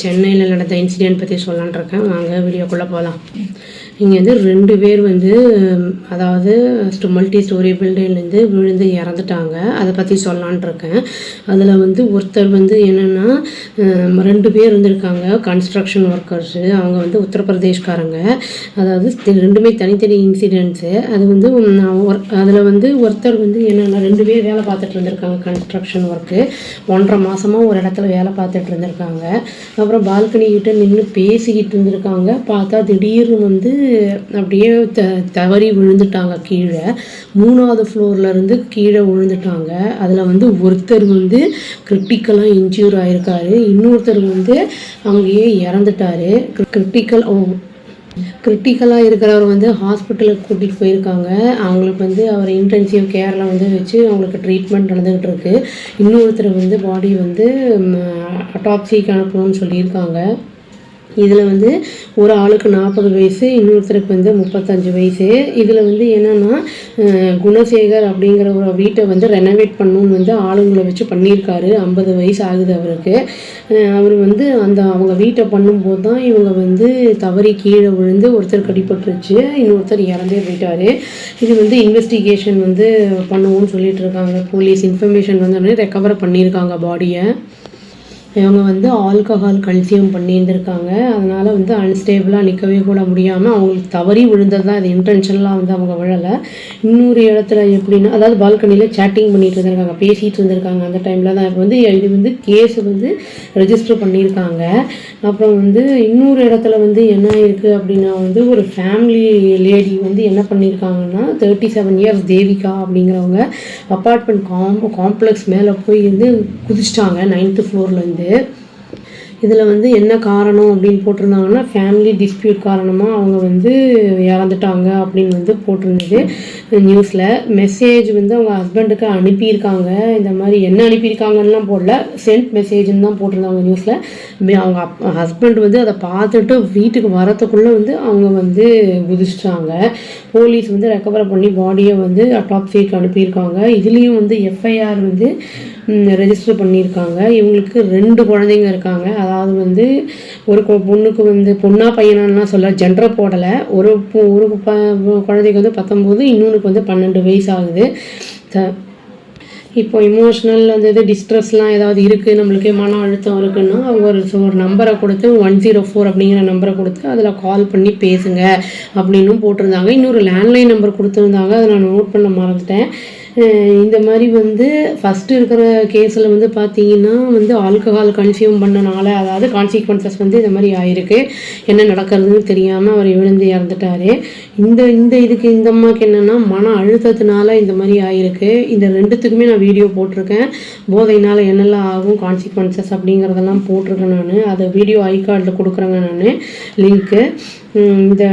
சென்னையில் நடந்த இன்சிடென்ட் பற்றி சொல்லலான்னு இருக்கேன். வாங்க வீடியோக்குள்ளே போகலாம். இங்கே வந்து 2 பேர் வந்து அதாவது மல்டி ஸ்டோரி பில்டிங்லேருந்து விழுந்து இறந்துட்டாங்க. அதை பற்றி சொல்லலான் இருக்கேன். அதில் வந்து ஒருத்தர் வந்து என்னென்னா 2 பேர் இருந்திருக்காங்க கன்ஸ்ட்ரக்ஷன் ஒர்க்கர்ஸு. அவங்க வந்து உத்தரப்பிரதேஷ்காரங்க. அதாவது 2மே தனித்தனி இன்சிடென்ட்ஸு. அது வந்து அதில் வந்து ஒருத்தர் வந்து என்னென்னா 2 பேர் வேலை பார்த்துட்டு இருந்திருக்காங்க கன்ஸ்ட்ரக்ஷன் ஒர்க்கு. 1.5 மாதமாக ஒரு இடத்துல வேலை பார்த்துட்டு இருந்திருக்காங்க. அப்புறம் பால்கனி கிட்ட நின்று பேசிக்கிட்டு இருந்திருக்காங்க. பார்த்தா திடீர்னு வந்து அப்படியே தவறி விழுந்துட்டாங்க கீழே. 3வது ஃப்ளோர்லேருந்து கீழே விழுந்துட்டாங்க. அதில் வந்து ஒருத்தர் வந்து கிரிட்டிக்கலாக இன்ஜூர் ஆகிருக்காரு. இன்னொருத்தர் வந்து அங்கேயே இறந்துட்டார். கிரிட்டிக்கலாக இருக்கிறவர் வந்து ஹாஸ்பிட்டலுக்கு கூட்டிகிட்டு போயிருக்காங்க. அவங்களுக்கு வந்து அவர் இன்டென்சிவ் கேரில் வந்து வச்சு அவங்களுக்கு ட்ரீட்மெண்ட் நடந்துக்கிட்டு இருக்கு. இன்னொருத்தர் வந்து பாடி வந்து அட்டாப்சிக்கு அனுப்பணும்னு சொல்லியிருக்காங்க. இதில் வந்து ஒரு ஆளுக்கு 40 வயசு, இன்னொருத்தருக்கு வந்து 35 வயசு. இதில் வந்து என்னென்னா குணசேகர் அப்படிங்கிற ஒரு வீட்டை வந்து ரெனோவேட் பண்ணணும்னு வந்து ஆளுங்களை வச்சு பண்ணியிருக்காரு. 50 வயசு ஆகுது அவருக்கு. அவர் வந்து அவங்க வீட்டை பண்ணும்போது தான் இவங்க வந்து தவறி கீழே விழுந்து ஒருத்தர் கடிப்பட்டுருச்சு, இன்னொருத்தர் இறந்தே போயிட்டார். இது வந்து இன்வெஸ்டிகேஷன் வந்து பண்ணுவோன்னு சொல்லிட்டு இருக்காங்க. போலீஸ் இன்ஃபர்மேஷன் வந்து ரெக்கவர் பண்ணியிருக்காங்க பாடியை. இவங்க வந்து ஆல்கஹால் கன்சியூம் பண்ணியிருந்திருக்காங்க. அதனால் வந்து அன்ஸ்டேபிளாக நிற்கவே கூட முடியாமல் அவங்களுக்கு தவறி விழுந்தது தான். இது இன்டென்ஷனலாக வந்து அவங்க விழலை. இன்னொரு இடத்துல எப்படின்னா அதாவது பால்கனியில் சேட்டிங் பண்ணிட்டு இருந்திருக்காங்க, பேசிகிட்டு இருந்திருக்காங்க. அந்த டைமில் தான் வந்து இது வந்து கேஸ் வந்து ரெஜிஸ்டர் பண்ணியிருக்காங்க. அப்புறம் வந்து இன்னொரு இடத்துல வந்து என்ன இருக்குது அப்படின்னா வந்து ஒரு ஃபேமிலி லேடி வந்து என்ன பண்ணியிருக்காங்கன்னா 37 இயர்ஸ் தேவிகா அப்படிங்கிறவங்க அப்பார்ட்மெண்ட் காம்ப்ளெக்ஸ் மேலே போய் வந்து குதிச்சிட்டாங்க 9th ஃப்ளோர்லேருந்து. இதில் வந்து என்ன காரணம் அப்படின்னு போட்டிருந்தாங்கன்னா ஃபேமிலி டிஸ்பியூட் காரணமாக அவங்க வந்து இறந்துட்டாங்க அப்படின்னு வந்து போட்டிருந்தது நியூஸில். மெசேஜ் வந்து அவங்க ஹஸ்பண்டுக்கு அனுப்பியிருக்காங்க. இந்த மாதிரி என்ன அனுப்பியிருக்காங்கலாம் போடல, சென்ட் மெசேஜ்னு தான் போட்டிருந்தாங்க நியூஸில். அவங்க ஹஸ்பண்ட் வந்து அதை பார்த்துட்டு வீட்டுக்கு வரத்துக்குள்ளே வந்து அவங்க வந்து குதிச்சிட்டாங்க. போலீஸ் வந்து ரெக்கவர் பண்ணி பாடியை வந்து அட்டாப்சிக்கு அனுப்பியிருக்காங்க. இதுலேயும் வந்து எஃப்ஐஆர் வந்து ரெஜிஸ்டர் பண்ணியிருக்காங்க. இவங்களுக்கு 2 குழந்தைங்க இருக்காங்க. அதாவது வந்து ஒரு பொண்ணுக்கு வந்து பொண்ணா பையனாலாம் சொல்ல ஜெண்டரை போடலை. ஒரு குழந்தைக்கு வந்து 19, இன்னொன்றுக்கு வந்து 12 வயசு ஆகுது. இப்போ இமோஷ்னல் அந்த இது டிஸ்ட்ரெஸ்லாம் ஏதாவது இருக்குது, நம்மளுக்கு மன அழுத்தம் இருக்குன்னா அவங்க ஒரு நம்பரை கொடுத்து 104 அப்படிங்கிற நம்பரை கொடுத்து அதில் கால் பண்ணி பேசுங்க அப்படின்னும் போட்டிருந்தாங்க. இன்னொரு லேண்ட்லைன் நம்பர் கொடுத்துருந்தாங்க, அதை நான் நோட் பண்ண மறந்துட்டேன். இந்த மாதிரி வந்து ஃபஸ்ட்டு இருக்கிற கேஸில் வந்து பார்த்திங்கன்னா வந்து ஆல்கஹால் கன்சியூம் பண்ணனால அதாவது கான்சிக்வன்சஸ் வந்து இந்த மாதிரி ஆயிருக்கு. என்ன நடக்கிறதுன்னு தெரியாமல் அவர் விழுந்து இறந்துட்டார். இந்த அம்மாவுக்கு என்னென்னா மன அழுத்தத்தினால இந்த மாதிரி ஆயிருக்கு. இந்த 2த்துக்குமே நான் வீடியோ போட்டிருக்கேன். போதையினால் என்னெல்லாம் ஆகும் கான்சிக்வன்சஸ் அப்படிங்கிறதெல்லாம் போட்டிருக்கேன் நான். அதை வீடியோ ஐகார்டில் கொடுக்குறேங்க நான் லிங்க்கு. இந்த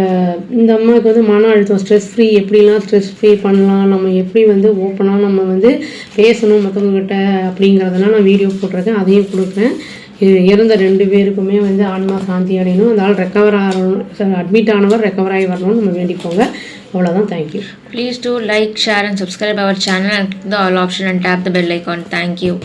அம்மாவுக்கு வந்து மன அழுத்தம் ஸ்ட்ரெஸ் ஃப்ரீ எப்படிலாம் ஸ்ட்ரெஸ் ஃப்ரீ பண்ணலாம், நம்ம எப்படி வந்து ஓப்பனாக நம்ம வந்து பேசணும் மற்றவங்ககிட்ட அப்படிங்கிறதெல்லாம் நான் வீடியோ போட்டிருக்கேன், அதையும் கொடுக்குறேன். இறந்த 2 பேருக்குமே வந்து ஆன்மா சாந்தி அடையணும். அதனால் ரெக்கவர் ஆகணும், அட்மிட் ஆனவர் ரெக்கவர் ஆகி வரணும்னு நம்ம வேண்டிப்போங்க. அவ்வளோதான். Thank you. Please do like, share and subscribe our channel and click the all option and tap the bell icon. Thank you.